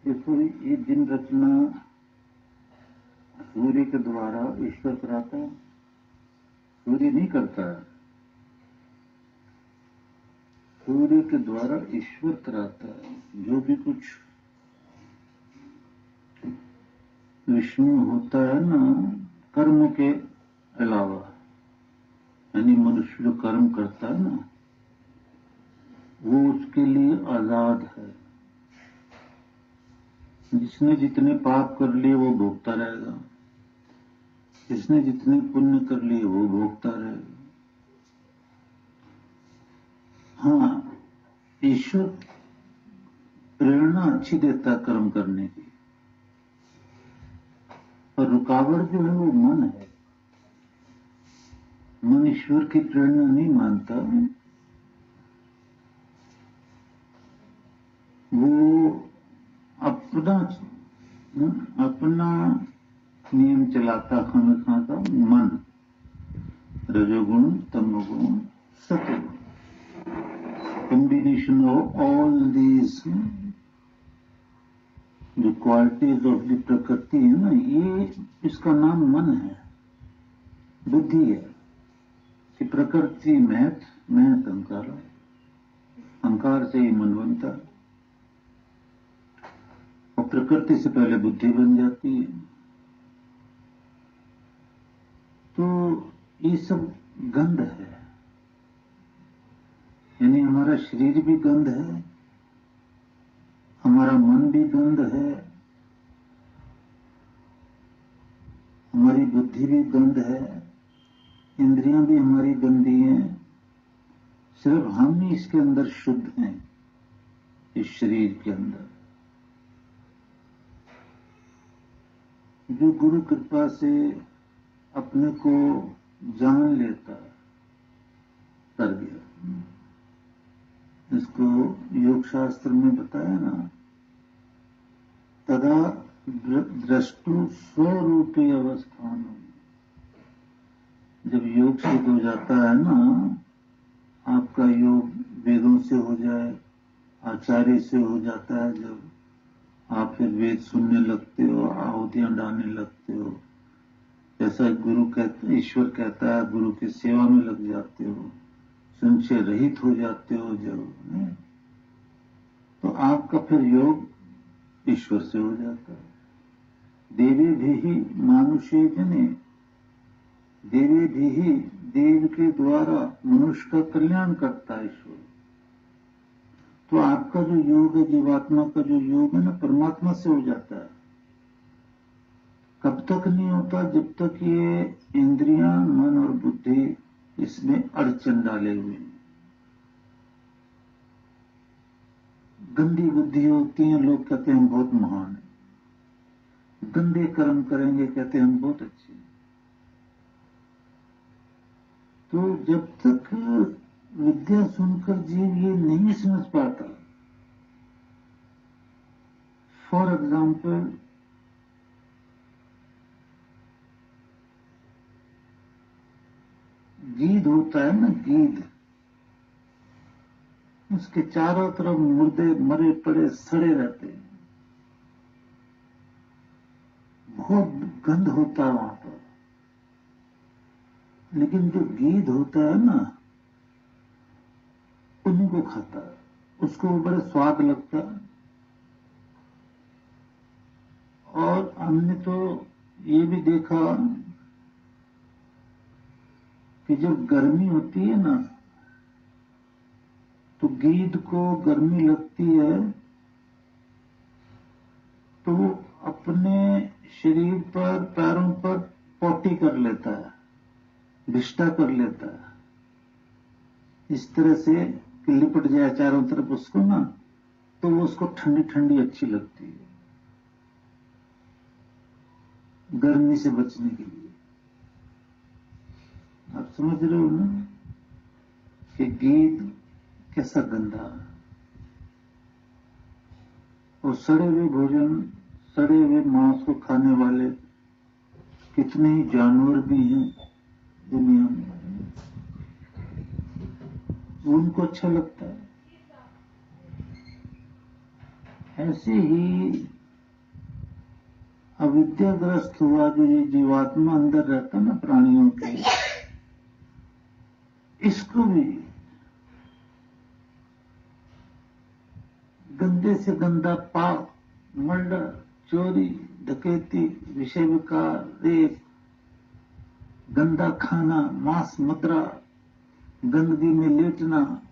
देखो, ये दिन रचना सूर्य के द्वारा ईश्वर कराता है, सूर्य नहीं करता है। सूर्य के द्वारा ईश्वर कराता है। जो भी कुछ विष्णु होता है ना, कर्म के अलावा, यानी मनुष्य जो कर्म करता है ना, वो उसके लिए आजाद है। जिसने जितने पाप कर लिए वो भोगता रहेगा, जिसने जितने पुण्य कर लिए वो भोगता रहेगा। हाँ, ईश्वर प्रेरणा अच्छी देता है कर्म करने की, और रुकावट जो है वो मन है। मन ईश्वर की प्रेरणा नहीं मानता, वो अपना नियम चलाता खाना का मन, रजोगुण, तमोगुण, सतोगुण, कॉम्बिनेशन ऑफ ऑल दीज जो क्वालिटीज ऑफ द प्रकृति है ना, ये इसका नाम मन है, बुद्धि है। कि प्रकृति महत अहंकार, अहंकार से ही मन बनता है, और प्रकृति से पहले बुद्धि बन जाती है। तो ये सब गंध है, यानी हमारा शरीर भी गंध है, हमारा मन भी गंध है, हमारी बुद्धि भी गंध है, इंद्रियां भी हमारी गंदी हैं। सिर्फ हम ही इसके अंदर शुद्ध हैं, इस शरीर के अंदर। जो गुरु कृपा से अपने को जान लेता है, कर गया। इसको योग शास्त्र में बताया ना, तदा द्रष्टु स्वरूपी अवस्थान। जब योग सिद्ध हो जाता है ना, आपका योग वेदों से हो जाए, आचार्य से हो जाता है, जब आप फिर वेद सुनने लगते हो, आहुतियां डालने लगते हो, जैसा गुरु कहते, ईश्वर कहता है, गुरु की सेवा में लग जाते हो, संशय रहित हो जाते हो जब, तो आपका फिर योग ईश्वर से हो जाता है। देवे भी मानुषे जने, देवे भी, देव के द्वारा मनुष्य का कल्याण करता है ईश्वर। तो आपका जो योग है, जीवात्मा का जो योग है ना, परमात्मा से हो जाता है। कब तक नहीं होता? जब तक ये इंद्रियां, मन और बुद्धि इसमें अड़चन डाले हुए हैं। गंदी बुद्धि होती है, लोग कहते हैं हम बहुत महान हैं। गंदे कर्म करेंगे, कहते हैं हम बहुत अच्छे हैं। तो जब तक विद्या सुनकर जीव ये नहीं समझ पाता, फॉर एग्जाम्पल, गीध होता है ना, गीध, उसके चारों तरफ मुर्दे मरे पड़े सड़े रहते हैं, बहुत गंध होता है वहां पर। लेकिन जो गीध होता है ना, उन्हीं को खाता है, उसको बड़े स्वाद लगता है। और हमने तो ये भी देखा कि जब गर्मी होती है ना, तो गीध को गर्मी लगती है, तो वो अपने शरीर पर, पैरों पर पोटी कर लेता है, विष्ठा कर लेता है, इस तरह से कि लिपट जाए चारों तरफ उसको ना, तो वो उसको ठंडी ठंडी अच्छी लगती है, गर्मी से बचने के लिए। आप समझ रहे हो ना कि गीध कैसा गंदा है। और सड़े हुए भोजन, सड़े हुए मांस को खाने वाले कितने ही जानवर भी हैं दुनिया में, उनको अच्छा लगता है। ऐसे ही अविद्याग्रस्त हुआ जो ये जीवात्मा अंदर रहता ना प्राणियों के, इसको भी गंदे से गंदा पाप, मर्डर, चोरी, डकैती, विषय विकार, रेप, गंदा खाना, मांस मदिरा, गंदगी में लेटना,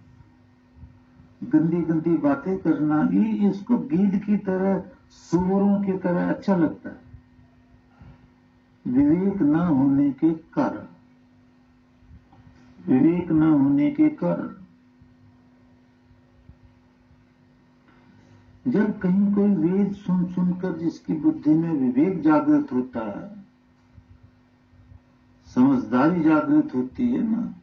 गंदी गंदी बातें करना, ये इसको गीद की तरह, सुअरों की तरह अच्छा लगता है। विवेक न होने के कारण, विवेक न होने के कारण जब कहीं कोई वेद सुन सुनकर जिसकी बुद्धि में विवेक जागृत होता है, समझदारी जागृत होती है ना,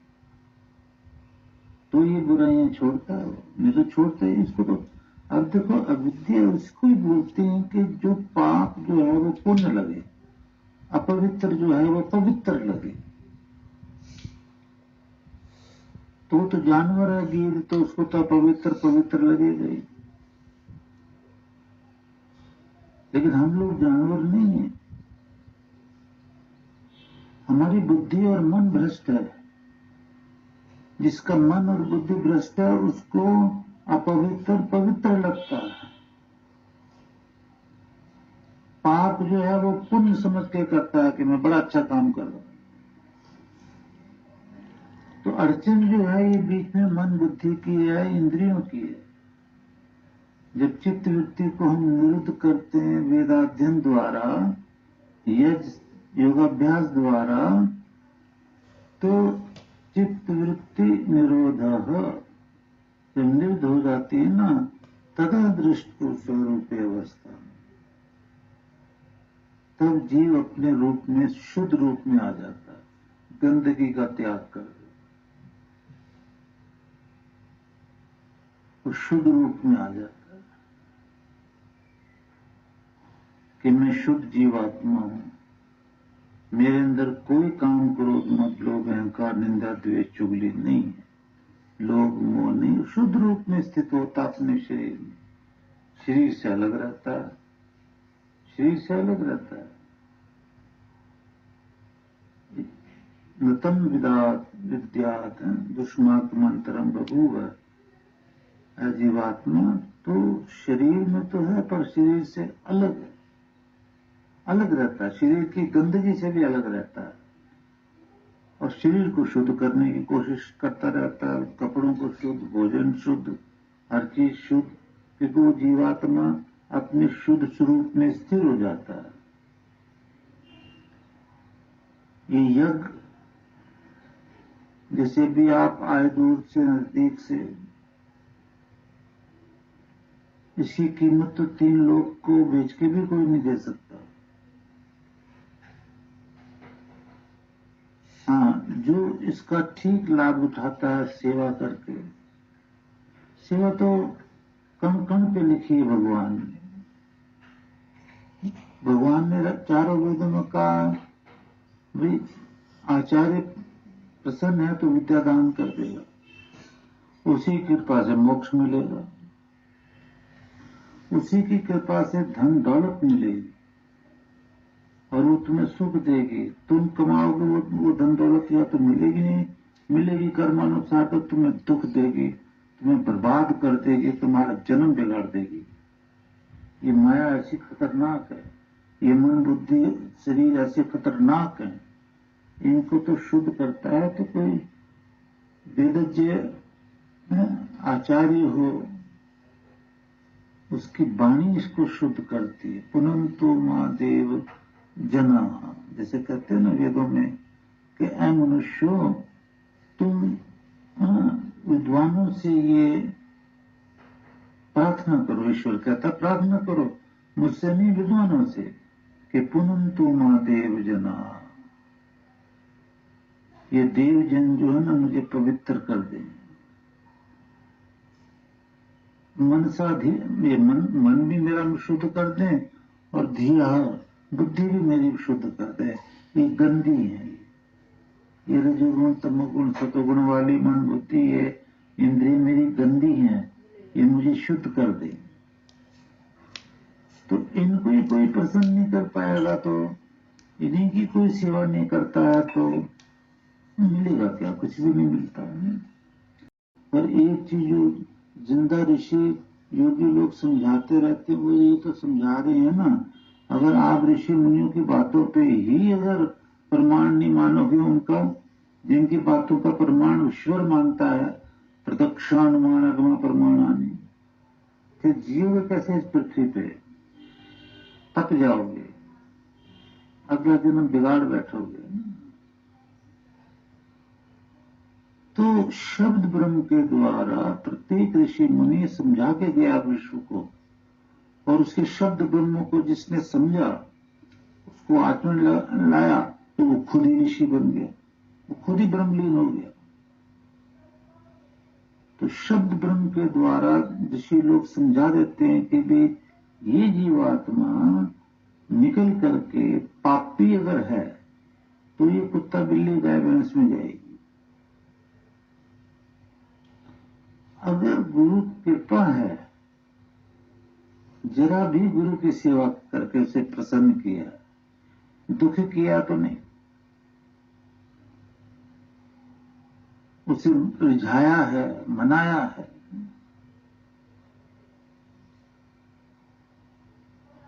तो ये बुराइयां छोड़ता है। नहीं तो छोड़ते ही इसको तो। अब देखो, अविद्या उसको ही बोलते हैं कि जो पाप जो है वो पुण्य लगे, अपवित्र जो है वो पवित्र लगे। तो जानवर है गिर, तो उसको तो अपवित्र पवित्र लगेगा ही। लेकिन हम लोग जानवर नहीं है, हमारी बुद्धि और मन भ्रष्ट है। जिसका मन और बुद्धि भ्रष्ट है उसको अपवित्र पवित्र लगता है। पाप जो है वो पुण्य समझ के करता है कि मैं बड़ा अच्छा काम कर रहा हूं। तो अड़चन जो है ये बीच में मन बुद्धि की है, इंद्रियों की है। जब चित्त वृत्ति को हम निरुद्ध करते हैं वेदाध्ययन द्वारा, योगाभ्यास द्वारा, तो चित्त वृत्ति निरोध जब निरुद्ध हो जाती है ना, तदा दृष्ट स्वरूप अवस्था, तब जीव अपने रूप में, शुद्ध रूप में आ जाता है, गंदगी का त्याग कर वो शुद्ध रूप में आ जाता है कि मैं शुद्ध जीवात्मा हूं। मेरे अंदर कोई काम, क्रोध, मत, लोभ, अहंकार, निंदा, द्वेष, चुगली नहीं है। लोभ मोह नहीं, शुद्ध रूप में स्थित होता अपने शरीर में। शरीर से अलग रहता है, शरीर से अलग रहता है। नतम विद्यात दुष्मात्मंतरम बभूव, जीवात्मा तो शरीर में तो है पर शरीर से अलग है, अलग रहता है, शरीर की गंदगी से भी अलग रहता है। और शरीर को शुद्ध करने की कोशिश करता रहता है, कपड़ों को शुद्ध, भोजन शुद्ध, हर चीज शुद्ध, क्योंकि वो जीवात्मा अपने शुद्ध स्वरूप में स्थिर हो जाता है। ये यज्ञ, जैसे भी आप आए दूर से नजदीक से, इसकी कीमत तो 3 लोग को बेच के भी कोई नहीं दे सकता। हाँ, जो इसका ठीक लाभ उठाता है सेवा करके, सेवा तो कण कण पे लिखी है भगवान ने। भगवान ने चारों वेदों में कहा भाई आचार्य प्रसन्न है तो विद्या दान कर देगा, उसी की कृपा से मोक्ष मिलेगा, उसी की कृपा से धन दौलत मिलेगी और वो तुम्हें सुख देगी। तुम कमाओगे वो धन दौलत या तो मिलेगी नहीं, मिलेगी कर्मानुसार तो तुम्हें दुख देगी, तुम्हें बर्बाद कर देगी, तुम्हारा जन्म बिगाड़ देगी। ये माया ऐसी खतरनाक है, ये मन बुद्धि शरीर ऐसे खतरनाक है। इनको तो शुद्ध करता है तो कोई वेदज्ञ आचार्य हो, उसकी वाणी इसको शुद्ध करती है। पुनंतो मां देव जना, जैसे कहते हैं ना वेदों में कि ऐ मनुष्यों, तुम विद्वानों से ये प्रार्थना करो। ईश्वर कहता प्रार्थना करो, मुझसे नहीं, विद्वानों से, कि पुनंतो मां देव जना, ये देवजन जो है ना मुझे पवित्र कर दें। ये मन भी मेरा शुद्ध कर दें और धिया बुद्धि भी मेरी शुद्ध कर दे। ये गंदी है, ये रजोगुण तमोगुण सतोगुण वाली मन बुद्धि, ये इंद्रिय मेरी गंदी है, ये मुझे शुद्ध कर दे। तो इनको ही कोई प्रसन्न नहीं कर पाएगा, तो इन्हीं की कोई सेवा नहीं करता है, तो मिलेगा क्या? कुछ भी नहीं मिलता है। पर एक चीज जो जिंदा ऋषि योगी लोग समझाते रहते, वो ये तो समझा रहे हैं ना, अगर आप ऋषि मुनियों की बातों पे ही अगर प्रमाण नहीं मानोगे उनका, जिनकी बातों का प्रमाण ईश्वर मानता है, प्रत्यक्षानुमान अगमा प्रमाणानि, फिर जियोगे कैसे इस पृथ्वी पे? तप जाओगे, अगला जन्म बिगाड़ बैठोगे। तो शब्द ब्रह्म के द्वारा प्रत्येक ऋषि मुनि समझा के गया विश्व को, और उसके शब्द ब्रह्म को जिसने समझा, उसको आत्मा लाया, तो वो खुद ही ऋषि बन गया, वो खुद ही ब्रह्मलीन हो गया। तो शब्द ब्रह्म के द्वारा ऋषि लोग समझा देते हैं कि भी ये जीवात्मा निकल करके पापी अगर है तो ये कुत्ता बिल्ली गाय भैंस में जाएगी। अगर गुरु कृपा है, जरा भी गुरु की सेवा करके उसे प्रसन्न किया, दुख किया तो नहीं, उसे रिझाया है, मनाया है,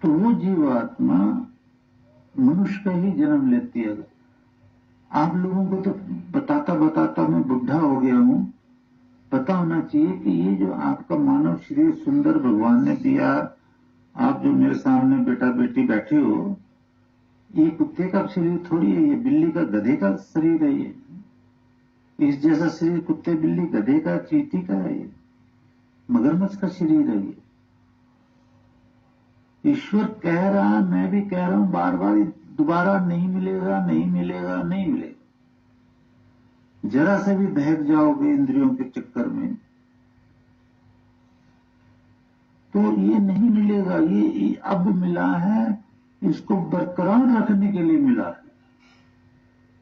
तो वो जीवात्मा मनुष्य का ही जन्म लेती है। आप लोगों को तो बताता बताता मैं बुढ़ा हो गया हूं, पता होना चाहिए कि ये जो आपका मानव शरीर सुंदर भगवान ने दिया, आप जो मेरे सामने बेटा बेटी बैठे हो, ये कुत्ते का शरीर थोड़ी है, ये बिल्ली का गधे का शरीर है। ये इस जैसा शरीर कुत्ते बिल्ली गधे का चींटी का है, ये मगरमच्छ का शरीर है। ये ईश्वर कह रहा है, मैं भी कह रहा हूं बार बार, दोबारा नहीं मिलेगा, नहीं मिलेगा, नहीं मिलेगा। जरा से भी बहक जाओगे इंद्रियों के चक्कर में तो ये नहीं मिलेगा। ये अब मिला है, इसको बरकरार रखने के लिए मिला है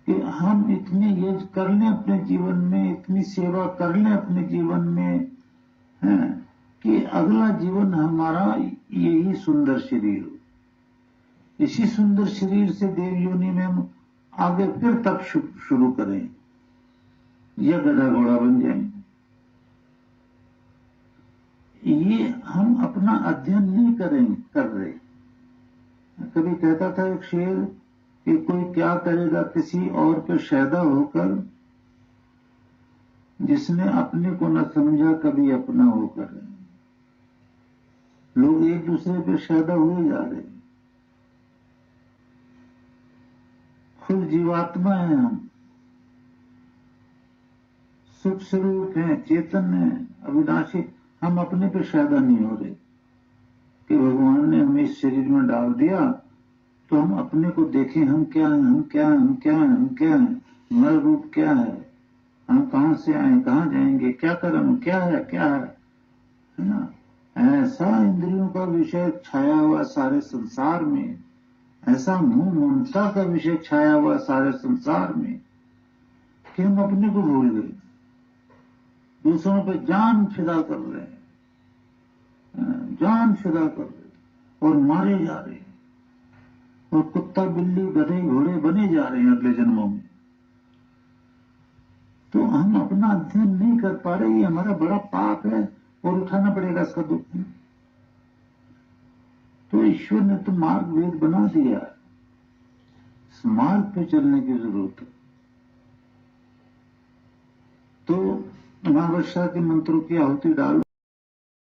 कि हम इतने यज्ञ कर लें अपने जीवन में, इतनी सेवा कर लें अपने जीवन में, है कि अगला जीवन हमारा यही सुंदर शरीर हो। इसी सुंदर शरीर से देव योनि में हम आगे फिर तब शुरू करें या गधा घोड़ा बन जाएं। ये हम अपना अध्ययन नहीं कर रहे। कभी कहता था एक शेर कि कोई क्या करेगा किसी और पे शैदा होकर, जिसने अपने को न समझा कभी अपना होकर। लोग एक दूसरे पे शैदा हुए जा रहे हैं। खुद जीवात्मा है हम, सुख स्वरूप है, चेतन है, अविनाशी। हम अपने पे शैदा नहीं हो रहे कि भगवान ने हमें इस शरीर में डाल दिया तो हम अपने को देखें, हम क्या हैं, हम क्या हैं, हम क्या हैं, हम क्या हैं, हमारा रूप क्या है, हम कहां से आए, कहां जाएंगे, क्या कर्म क्या है, क्या है ना। ऐसा इंद्रियों का विषय छाया हुआ सारे संसार में, ऐसा मोह ममता का विषय छाया हुआ सारे संसार में कि हम अपने को भूल गए, दूसरों पे जान फिदा कर रहे हैं, जान फिदा कर रहे हैं और मारे जा रहे हैं, और कुत्ता बिल्ली गधे घोड़े बने जा रहे हैं अगले जन्मों में। तो हम अपना अध्ययन नहीं कर पा रहे, ये हमारा बड़ा पाप है और उठाना पड़ेगा इसका दुख। तो ईश्वर ने तो मार्ग वेद बना दिया, इस मार्ग पे चलने की जरूरत है। तो अमावस्या के मंत्रों की आहुति डालो।